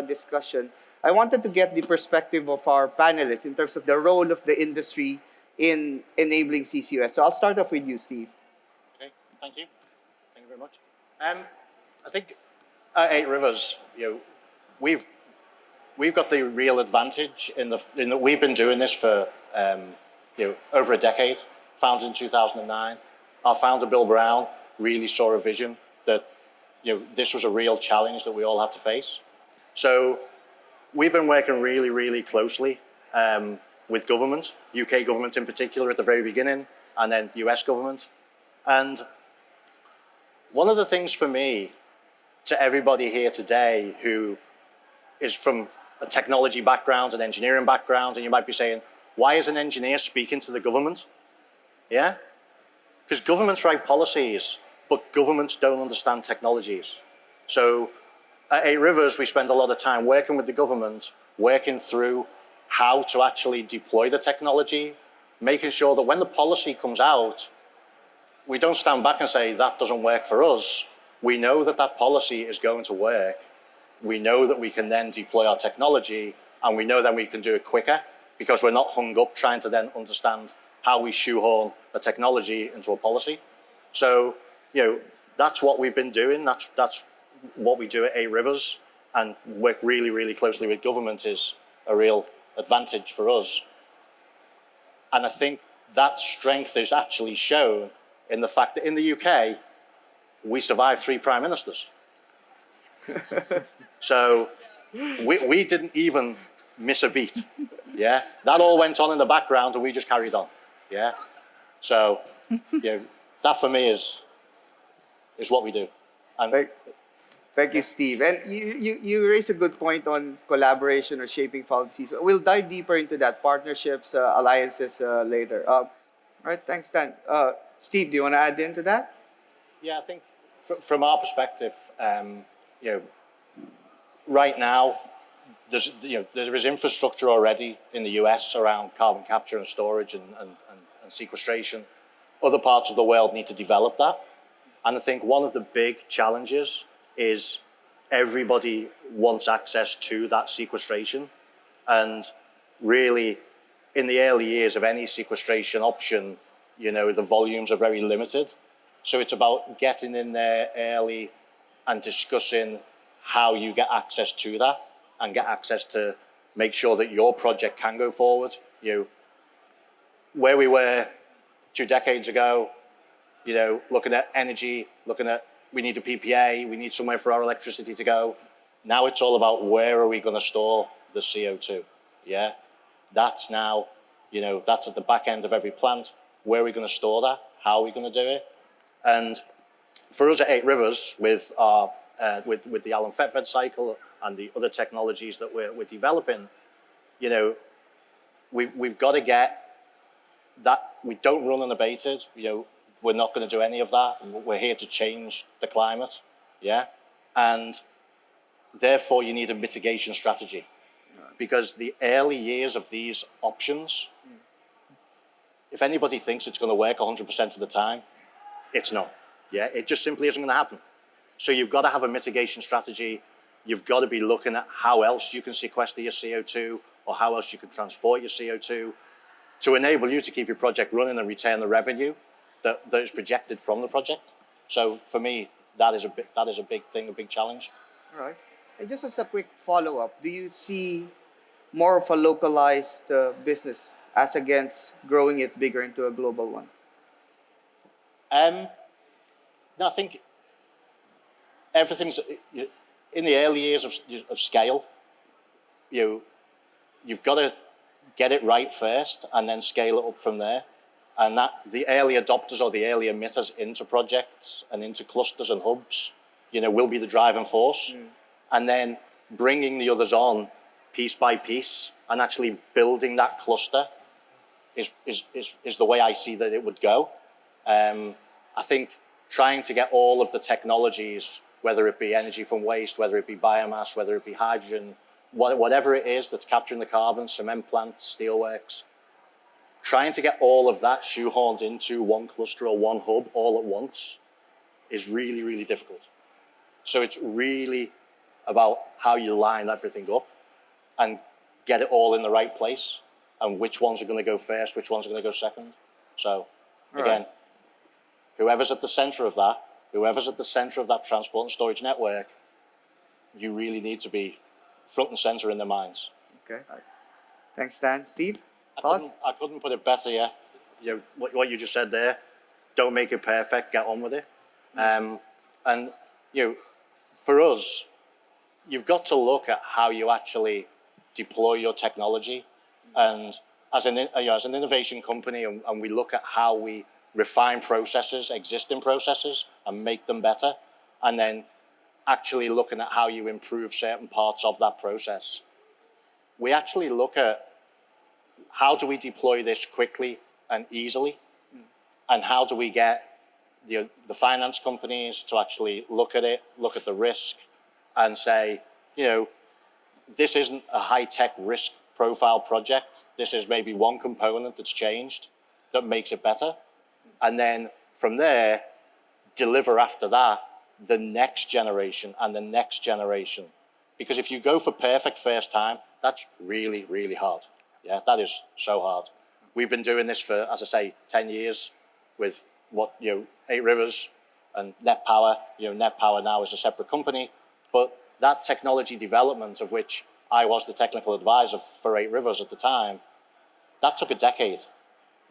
discussion, I wanted to get the perspective of our panelists in terms of the role of the industry in enabling CCUS. So I'll start off with you, Steve. Okay, thank you. Thank you very much. I think at Eight Rivers, we've got the real advantage in that we've been doing this for over a decade. Founded in 2009, our founder Bill Brown really saw a vision that this was a real challenge that we all had to face. So we've been working really, really closely with government, UK government in particular at the very beginning, and then US government. And one of the things for me, to everybody here today who is from a technology background, an engineering background, and you might be saying, why is an engineer speaking to the government? Yeah? Because governments write policies, but governments don't understand technologies. So at Eight Rivers, we spend a lot of time working with the government, working through how to actually deploy the technology, making sure that when the policy comes out, we don't stand back and say, that doesn't work for us. We know that that policy is going to work. We know that we can then deploy our technology, and we know that we can do it quicker because we're not hung up trying to then understand how we shoehorn a technology into a policy. So, that's what we've been doing. That's what we do at Eight Rivers, and work really, really closely with government is a real advantage for us. And I think that strength is actually shown in the fact that in the UK, we survived 3 prime ministers. So we didn't even miss a beat. Yeah, that all went on in the background, and we just carried on. Yeah, so that for me is what we do. And Thank you, Steve. And you raise a good point on collaboration or shaping policies. We'll dive deeper into that, partnerships, alliances later. All right, thanks, Stan. Steve, do you want to add into that? Yeah, I think from our perspective, right now, there is infrastructure already in the US around carbon capture and storage and sequestration. Other parts of the world need to develop that. And I think one of the big challenges is everybody wants access to that sequestration. And really, in the early years of any sequestration option, the volumes are very limited. So it's about getting in there early and discussing how you get access to that and get access to make sure that your project can go forward. Where we were 2 decades ago, looking at energy, looking at we need a PPA, we need somewhere for our electricity to go. Now it's all about where are we going to store the CO2? Yeah, that's now, that's at the back end of every plant. Where are we going to store that? How are we going to do it? And for us at Eight Rivers, with our with the Allam-Fetvedt Cycle and the other technologies that we're developing, we've got to get that. We don't run unabated. We're not going to do any of that. We're here to change the climate, yeah? And therefore, you need a mitigation strategy. Because the early years of these options, if anybody thinks it's going to work 100% of the time, it's not. Yeah, it just simply isn't going to happen. So you've got to have a mitigation strategy. You've got to be looking at how else you can sequester your CO2 or how else you can transport your CO2 to enable you to keep your project running and retain the revenue that is projected from the project. So for me, that is a big thing, a big challenge. All right. And just as a quick follow-up, do you see more of a localized business as against growing it bigger into a global one? No, I think everything's in the early years of scale. You've got to get it right first and then scale it up from there. And that the early adopters or the early emitters into projects and into clusters and hubs, will be the driving force. And then bringing the others on piece by piece and actually building that cluster is the way I see that it would go. I think trying to get all of the technologies, whether it be energy from waste, whether it be biomass, whether it be hydrogen, whatever it is that's capturing the carbon, cement plants, steelworks, trying to get all of that shoehorned into one cluster or one hub all at once is really, really difficult. So it's really about how you line everything up and get it all in the right place and which ones are going to go first, which ones are going to go second. So again, whoever's at the center of that, transport and storage network, you really need to be front and center in their minds. Okay. Thanks, Stan. Steve, thoughts? I couldn't put it better, yeah. You know, what you just said there, don't make it perfect, get on with it. And, you know, for us, you've got to look at how you actually deploy your technology. And as an innovation company, and we look at how we refine processes, existing processes, and make them better, and then actually looking at how you improve certain parts of that process. We actually look at how do we deploy this quickly and easily, and how do we get the finance companies to actually look at it, look at the risk, and say, you know, this isn't a high-tech risk profile project. This is maybe one component that's changed that makes it better. And then from there, deliver after that the next generation and the next generation. Because if you go for perfect first time, that's really, really hard. Yeah, that is so hard. We've been doing this for, as I say, 10 years with 8 Rivers and Net Power. Net Power now is a separate company, but that technology development, of which I was the technical advisor for 8 Rivers at the time, that took a decade.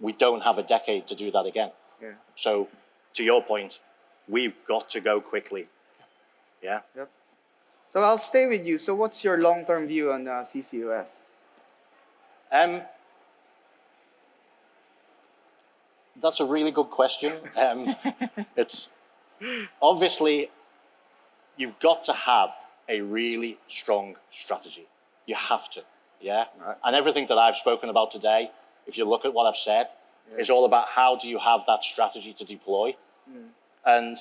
We don't have a decade to do that again. Yeah. So to your point, we've got to go quickly. Yeah. Yep. So I'll stay with you. So what's your long-term view on CCUS? That's a really good question. It's obviously, you've got to have a really strong strategy. You have to, yeah? Right. And everything that I've spoken about today, if you look at what I've said, is all about how do you have that strategy to deploy. And,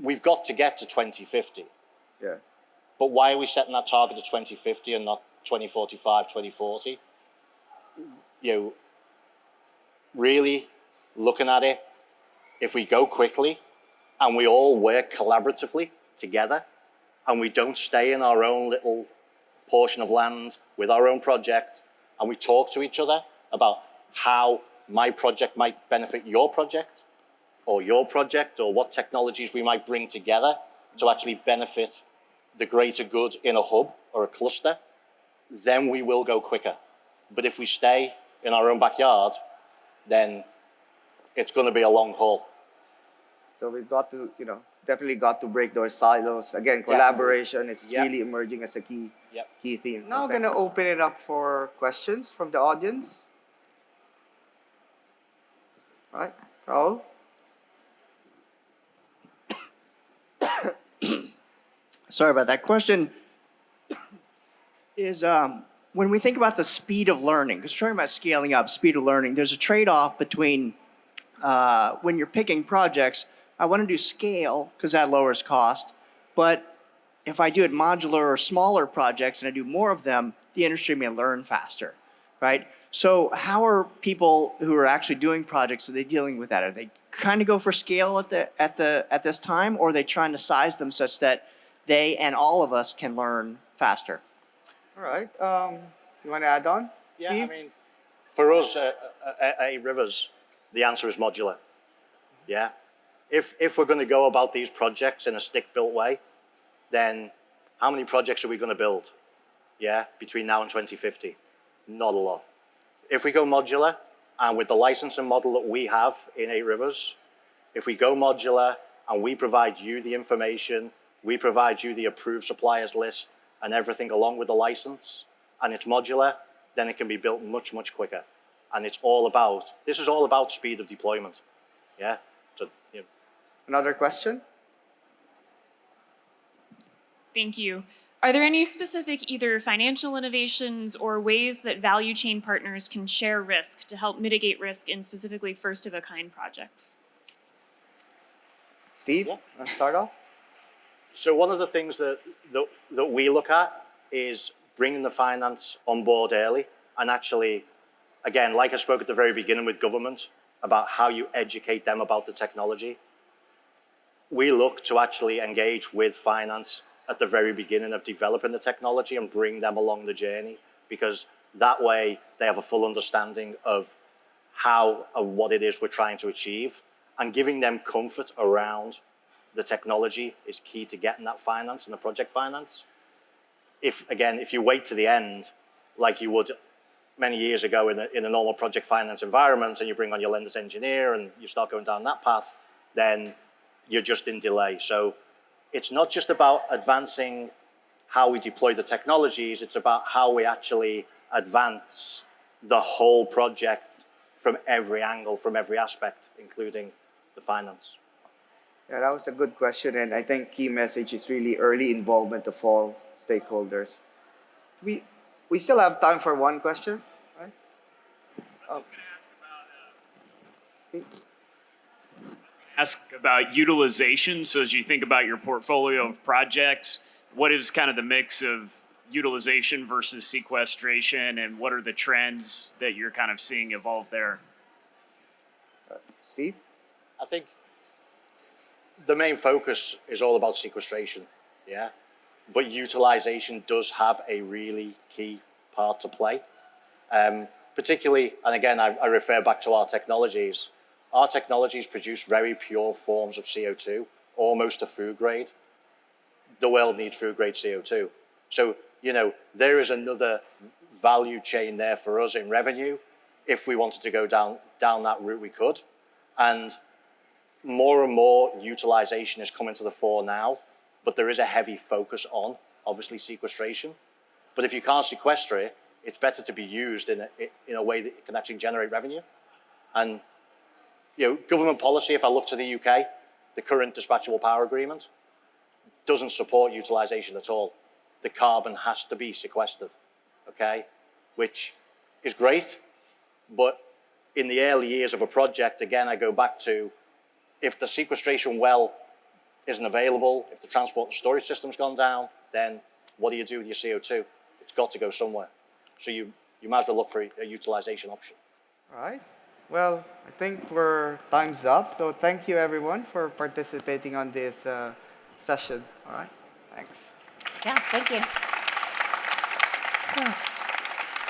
we've got to get to 2050. Yeah. But why are we setting that target to 2050 and not 2045, 2040? Really looking at it, if we go quickly and we all work collaboratively together and we don't stay in our own little portion of land with our own project, and we talk to each other about how my project might benefit your project or what technologies we might bring together to actually benefit the greater good in a hub or a cluster, then we will go quicker. But if we stay in our own backyard, then it's going to be a long haul. So we've got to, definitely got to break those silos. Again, collaboration is really emerging as a key theme. Now I'm going to open it up for questions from the audience. All right, Raul? Sorry about that. Question is, when we think about the speed of learning, because we're talking about scaling up, speed of learning, there's a trade-off between when you're picking projects, I want to do scale because that lowers cost, but if I do it modular or smaller projects and I do more of them, the industry may learn faster, right? So how are people who are actually doing projects, are they dealing with that? Are they trying to go for scale at this time, or are they trying to size them such that they and all of us can learn faster? All right. You want to add on? Yeah, Steve? I mean, for us at Rivers, the answer is modular. Yeah. If we're going to go about these projects in a stick-built way, then how many projects are we going to build? Yeah, between now and 2050? Not a lot. If we go modular, and with the licensing model that we have in 8 Rivers, if we go modular and we provide you the information, we provide you the approved suppliers list and everything along with the license, and it's modular, then it can be built much, much quicker. And this is all about speed of deployment. Yeah. So, Another question? Thank you. Are there any specific either financial innovations or ways that value chain partners can share risk to help mitigate risk in specifically first-of-a-kind projects? Steve, start off? So one of the things that we look at is bringing the finance on board early, and actually, again, like I spoke at the very beginning with government about how you educate them about the technology. We look to actually engage with finance at the very beginning of developing the technology and bring them along the journey, because that way they have a full understanding of how and what it is we're trying to achieve, and giving them comfort around the technology is key to getting that finance and the project finance. If you wait to the end, like you would many years ago in a normal project finance environment, and you bring on your lender's engineer and you start going down that path, then you're just in delay. So it's not just about advancing how we deploy the technologies, it's about how we actually advance the whole project from every angle, from every aspect, including the finance. Yeah, that was a good question, and I think key message is really early involvement of all stakeholders. We still have time for one question, right? Ask about utilization. So as you think about your portfolio of projects, what is kind of the mix of utilization versus sequestration, and what are the trends that you're kind of seeing evolve there? Steve? I think the main focus is all about sequestration, yeah? But utilization does have a really key part to play. Particularly, and again, I refer back to our technologies. Our technologies produce very pure forms of CO2, almost to food grade. The world needs food grade CO2. So, there is another value chain there for us in revenue. If we wanted to go down that route, we could. And more utilization is coming to the fore now, but there is a heavy focus on, obviously, sequestration. But if you can't sequester it, it's better to be used in a way that it can actually generate revenue. And government policy, if I look to the UK, the current dispatchable power agreement doesn't support utilization at all. The carbon has to be sequestered, okay? Which is great, but in the early years of a project, again, I go back to, if the sequestration well isn't available, if the transport and storage system's gone down, then what do you do with your CO2? It's got to go somewhere. So you might as well look for a utilization option. All right. Well, I think time's up. So thank you, everyone, for participating on this session. All right. Thanks. Yeah, thank you.